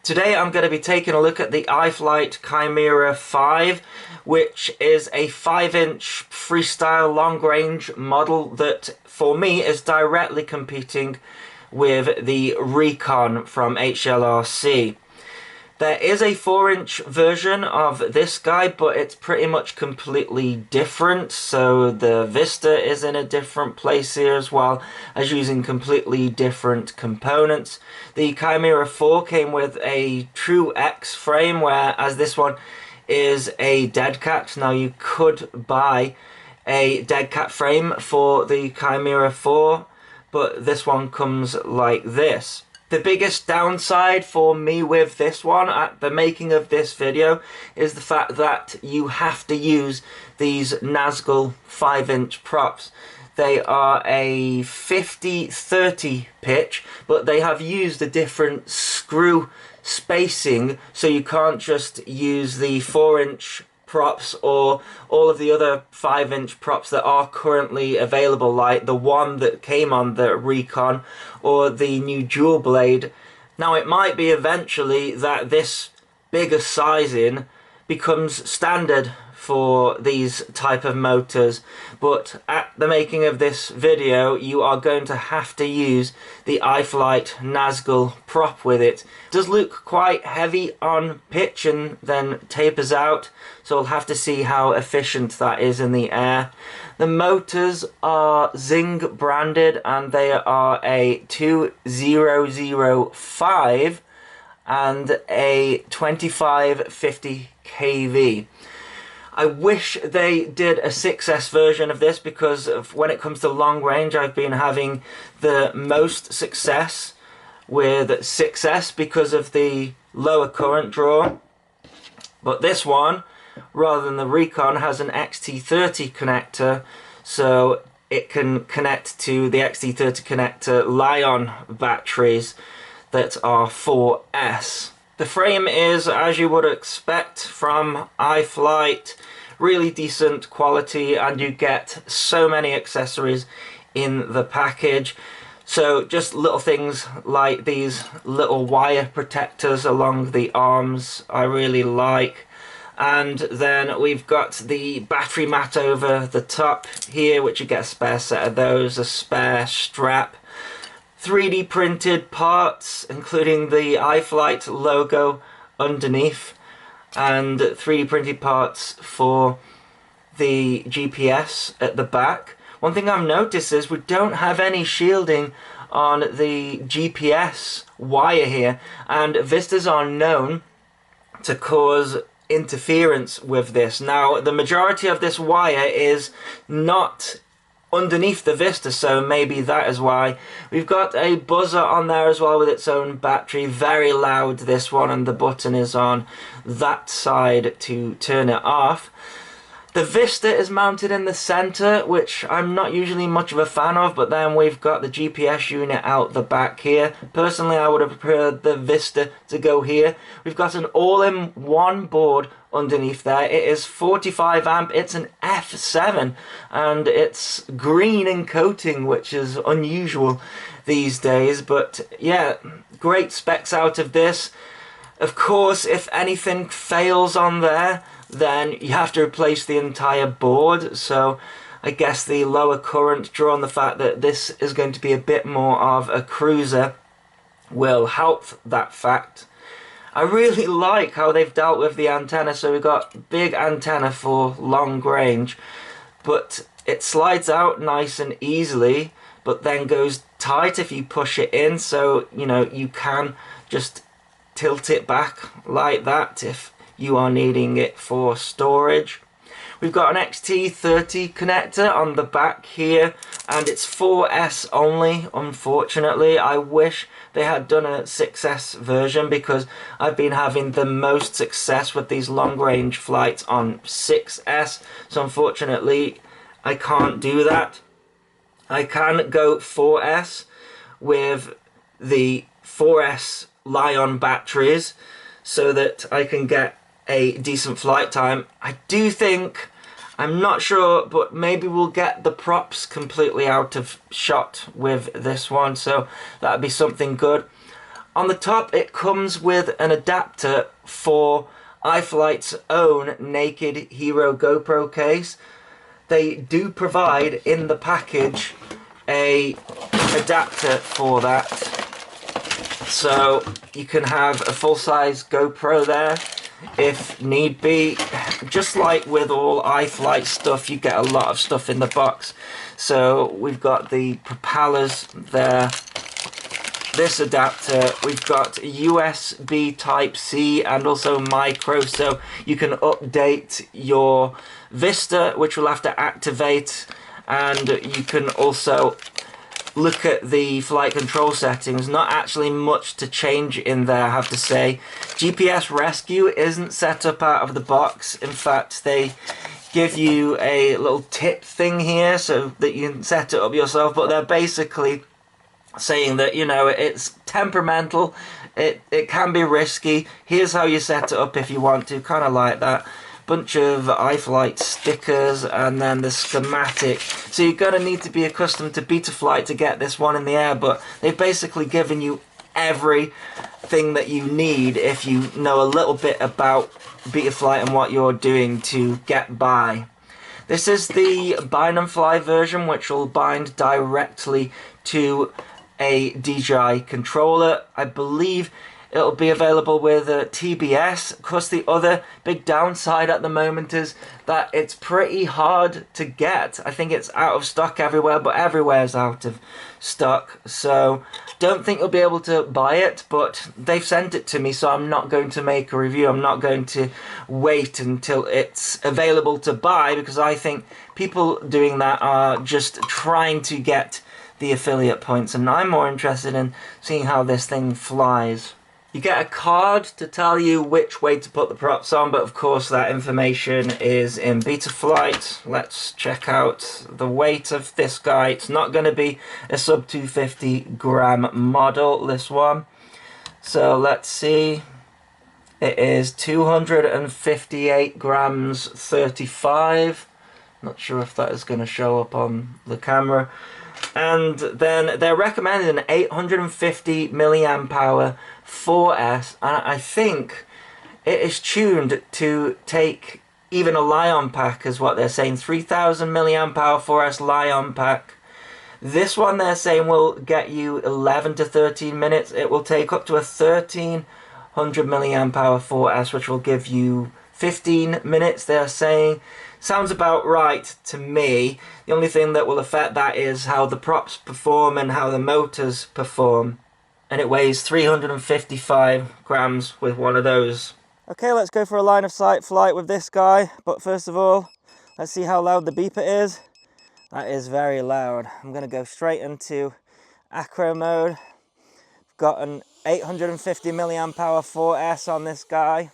Today I'm going to be taking a look at the iFlight Chimera5, which is a 5-inch freestyle long-range model that for me is directly competing with the Recon from HLRC. There is a 4-inch version of this guy, but it's pretty much completely different. So the Vista is in a different place here, as well as using completely different components. The Chimera 4 came with a true X frame, whereas this one is a dead cat. Now you could buy a dead cat frame for the Chimera 4, but this one comes like this. The biggest downside for me with this one at the making of this video is the fact that you have to use these Nazgul 5-inch props. They are a 50-30 pitch, but they have used a different screw spacing, so you can't just use the 4-inch props or all of the other 5-inch props that are currently available, like the one that came on the Recon or the new dual blade. Now it might be eventually that this bigger sizing becomes standard for these type of motors, but at the making of this video you are going to have to use the iFlight Nazgul prop with it. It does look quite heavy on pitch and then tapers out, so we'll have to see how efficient that is in the air. The motors are Zing branded and they are a 2005 and a 2550 kV. I wish they did a 6S version of this, because when it comes to long range I've been having the most success with 6S because of the lower current draw. But this one, rather than the Recon, has an XT30 connector, so it can connect to the XT30 connector Li-ion batteries that are 4S. The frame is, as you would expect from iFlight, really decent quality, and you get so many accessories in the package. So just little things like these little wire protectors along the arms I really like. And then we've got the battery mat over the top here, which you get a spare set of those, a spare strap. 3D printed parts, including the iFlight logo underneath, and 3D printed parts for the GPS at the back. One thing I've noticed is we don't have any shielding on the GPS wire here, and Vistas are known to cause interference with this. Now the majority of this wire is not underneath the Vista, so maybe that is why. We've got a buzzer on there as well with its own battery, very loud this one, and the button is on that side to turn it off. The Vista is mounted in the center, which I'm not usually much of a fan of, but then we've got the GPS unit out the back here. Personally, I would have preferred the Vista to go here. We've got an all-in-one board underneath there. It is 45 amp, it's an F7, and it's green in coating, which is unusual these days. But yeah, great specs out of this. Of course, if anything fails on there, then you have to replace the entire board, so I guess the lower current draw and the fact that this is going to be a bit more of a cruiser will help that fact. I really like how they've dealt with the antenna, so we've got big antenna for long range, but it slides out nice and easily, but then goes tight if you push it in, so you know you can just tilt it back like that if you are needing it for storage. We've got an XT30 connector on the back here, and it's 4S only, unfortunately. I wish they had done a 6S version, because I've been having the most success with these long-range flights on 6S, so unfortunately I can't do that. I can go 4S with the 4S Li-ion batteries so that I can get a decent flight time. I do think, I'm not sure, but maybe we'll get the props completely out of shot with this one, so that'd be something good. On the top, it comes with an adapter for iFlight's own Naked Hero GoPro case. They do provide in the package a adapter for that, so you can have a full-size GoPro there if need be. Just like with all iFlight stuff, you get a lot of stuff in the box. So we've got the propellers there, this adapter, we've got USB Type-C and also micro, so you can update your Vista, which will have to activate, and you can also look at the flight control settings. Not actually much to change in there, I have to say. GPS rescue isn't set up out of the box. In fact, they give you a little tip thing here so that you can set it up yourself, but they're basically saying that, you know, it's temperamental, it can be risky, here's how you set it up if you want to, kind of like that. Bunch of iFlight stickers and then the schematic. So you're going to need to be accustomed to Betaflight to get this one in the air, but they've basically given you everything that you need if you know a little bit about Betaflight and what you're doing to get by. This is the bind and fly version, which will bind directly to a DJI controller. I believe it'll be available with TBS. Of course, the other big downside at the moment is that it's pretty hard to get. I think it's out of stock everywhere, but everywhere's out of stock. So don't think you'll be able to buy it, but they've sent it to me, so I'm not going to make a review. I'm not going to wait until it's available to buy, because I think people doing that are just trying to get the affiliate points, and I'm more interested in seeing how this thing flies. You get a card to tell you which way to put the props on, but of course that information is in Betaflight. Let's check out the weight of this guy. It's not going to be a sub 250 gram model, this one. So let's see. It is 258 grams 35. Not sure if that is going to show up on the camera. And then they're recommending an 850 milliamp hour 4S, and I think it is tuned to take even a Lion pack, is what they're saying. 3000 milliamp hour 4S Lion pack. This one they're saying will get you 11 to 13 minutes. It will take up to a 1300 milliamp hour 4S, which will give you 15 minutes, they're saying. Sounds about right to me. The only thing that will affect that is how the props perform and how the motors perform. And it weighs 355 grams with one of those. Okay, let's go for a line of sight flight with this guy. But first of all, let's see how loud the beeper is. That is very loud. I'm going to go straight into acro mode. Got an 850 milliamp hour 4S on this guy.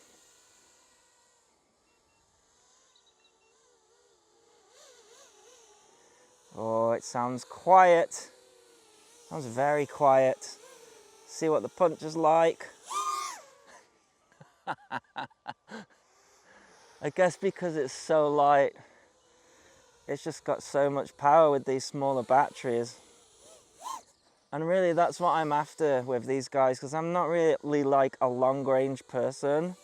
Oh, it sounds quiet. Sounds very quiet. See what the punch is like. I guess because it's so light, it's just got so much power with these smaller batteries. And really that's what I'm after with these guys, because I'm not really like a long range person.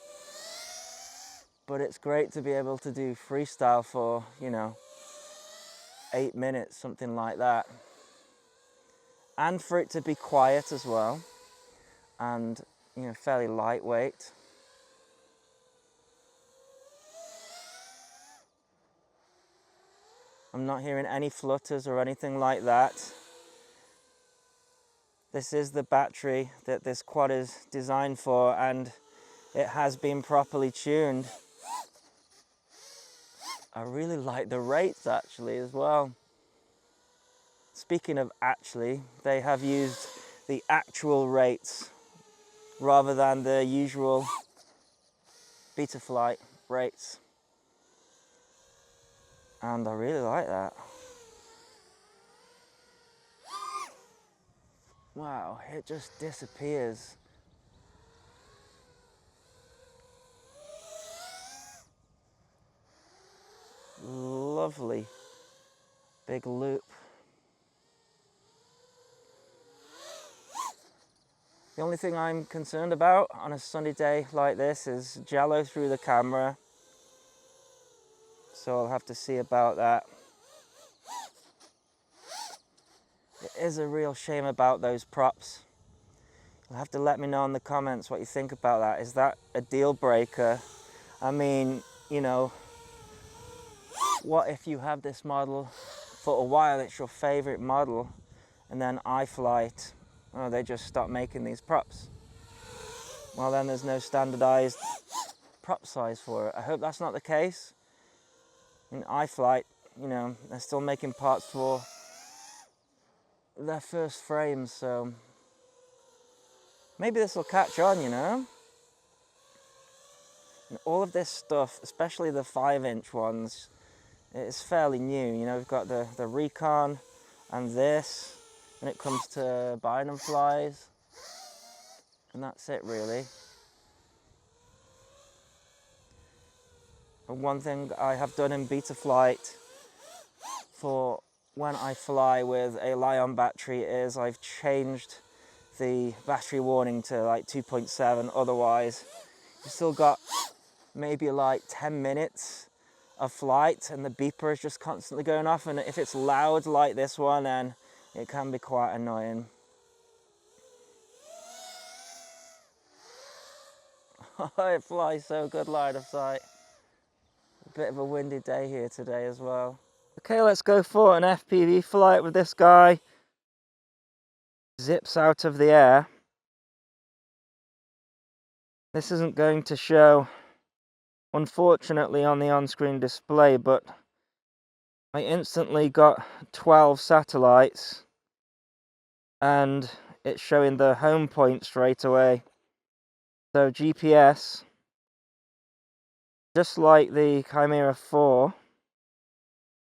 But it's great to be able to do freestyle for, you know, 8 minutes, something like that. And for it to be quiet as well. And, you know, fairly lightweight. I'm not hearing any flutters or anything like that. This is the battery that this quad is designed for, and it has been properly tuned. I really like the rates actually as well. Speaking of actually, they have used the actual rates rather than the usual Betaflight rates. And I really like that. Wow, it just disappears. Lovely big loop. The only thing I'm concerned about on a sunny day like this is jello through the camera. So I'll have to see about that. It is a real shame about those props. You'll have to let me know in the comments what you think about that. Is that a deal breaker? I mean, you know, what if you have this model for a while, it's your favorite model, and then iFlight, oh, they just stop making these props? Well, then there's no standardized prop size for it. I hope that's not the case. In iFlight, you know, they're still making parts for their first frames, so maybe this will catch on, you know? And all of this stuff, especially the 5-inch ones, it's fairly new. You know, we've got the Recon and this, when it comes to binding flies, and that's it really. And one thing I have done in beta flight for when I fly with a Li-on battery is I've changed the battery warning to like 2.7, otherwise you've still got maybe like 10 minutes of flight and the beeper is just constantly going off, and if it's loud like this one, then it can be quite annoying. It flies so good line of sight. A bit of a windy day here today as well. Okay, let's go for an FPV flight with this guy. Zips out of the air. This isn't going to show, unfortunately, on the on-screen display, but I instantly got 12 satellites and it's showing the home point straight away. So GPS, just like the Chimera4,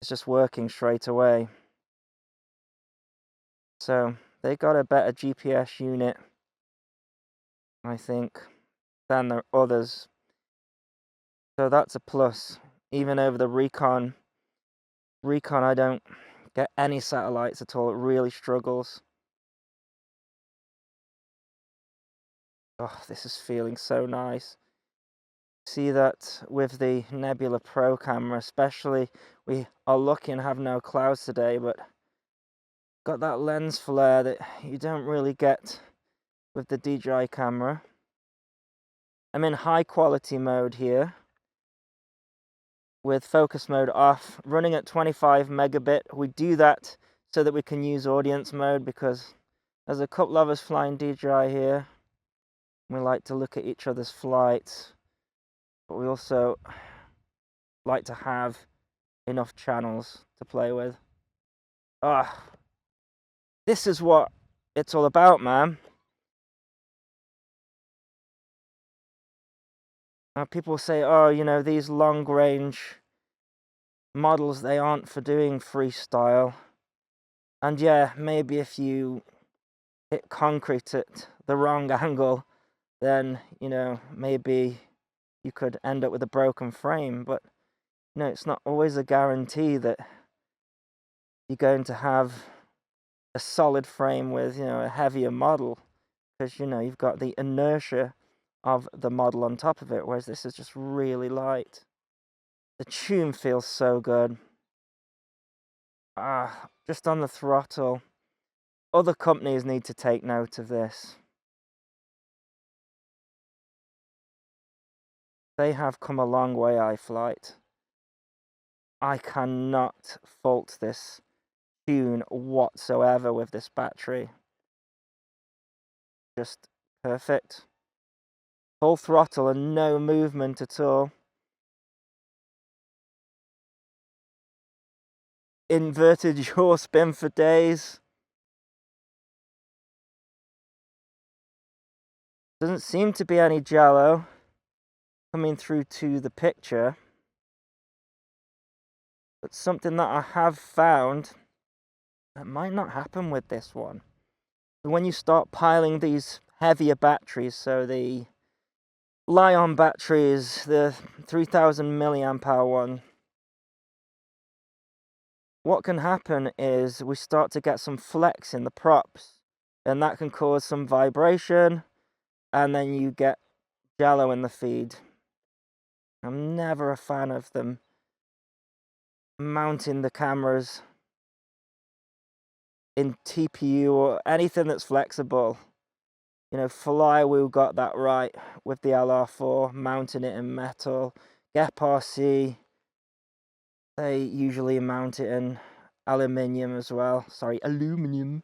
is just working straight away. So they got a better GPS unit, I think, than the others. So that's a plus. Even over the Recon, I don't get any satellites at all. It really struggles. Oh, this is feeling so nice. See that with the Nebula Pro camera, especially, we are lucky and have no clouds today, but got that lens flare that you don't really get with the DJI camera. I'm in high quality mode here with focus mode off, running at 25 megabit. We do that so that we can use audience mode because there's a couple of us flying DJI here. We like to look at each other's flights, but we also like to have enough channels to play with. This is what it's all about, man. People say, oh, you know, these long range models, they aren't for doing freestyle. And yeah, maybe if you hit concrete at the wrong angle, then, you know, maybe you could end up with a broken frame. But, you know, it's not always a guarantee that you're going to have a solid frame with, you know, a heavier model, because, you know, you've got the inertia of the model on top of it, whereas this is just really light. The tune feels so good. Just on the throttle. Other companies need to take note of this. They have come a long way, iFlight. I cannot fault this tune whatsoever with this battery. Just perfect. Full throttle and no movement at all. Inverted yaw spin for days. Doesn't seem to be any jello coming through to the picture. But something that I have found that might not happen with this one. When you start piling these heavier batteries, so the Li-on batteries, the 3000 milliamp hour one, what can happen is we start to get some flex in the props. and that can cause some vibration, and then you get jello in the feed. I'm never a fan of them mounting the cameras in TPU or anything that's flexible. You know, Flywheel got that right with the LR4, mounting it in metal. AndyRC, they usually mount it in aluminium as well. Sorry, aluminium.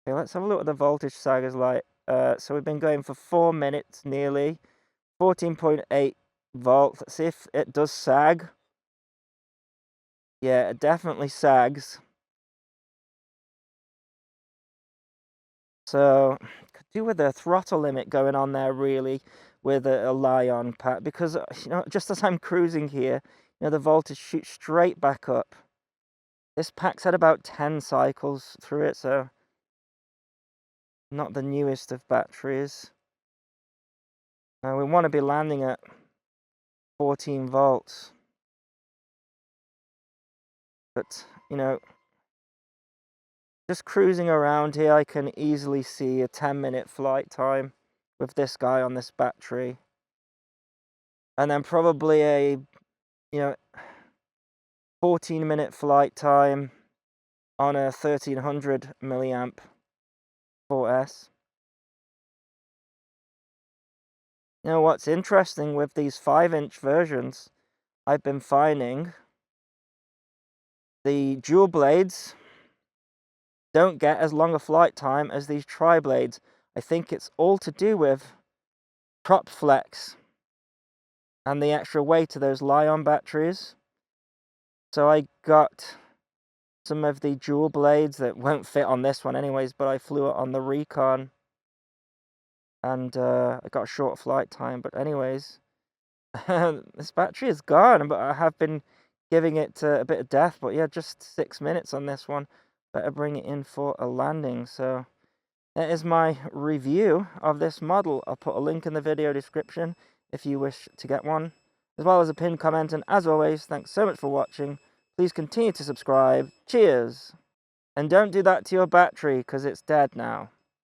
Okay, let's have a look at the voltage sag is like. So we've been going for 4 minutes nearly. 14.8 volts. Let's see if it does sag. Yeah, it definitely sags. So, could do with a throttle limit going on there, really, with a Lion pack, because, you know, just as I'm cruising here, you know, the voltage shoots straight back up. This pack's had about 10 cycles through it, so not the newest of batteries. We want to be landing at 14 volts. But, you know, just cruising around here, I can easily see a 10-minute flight time with this guy on this battery. And then probably a, you know, 14-minute flight time on a 1300 milliamp 4S. You know, what's interesting with these 5-inch versions, I've been finding the dual blades don't get as long a flight time as these tri-blades. I think it's all to do with prop flex and the extra weight of those Lion batteries. So I got some of the dual blades that won't fit on this one anyways, but I flew it on the Recon, and I got a short flight time. But anyways, this battery is gone, but I have been giving it a bit of death. But yeah, just 6 minutes on this one. Better bring it in for a landing. So that is my review of this model. I'll put a link in the video description if you wish to get one, as well as a pinned comment. And as always, thanks so much for watching. Please continue to subscribe. Cheers! And don't do that to your battery, because it's dead now.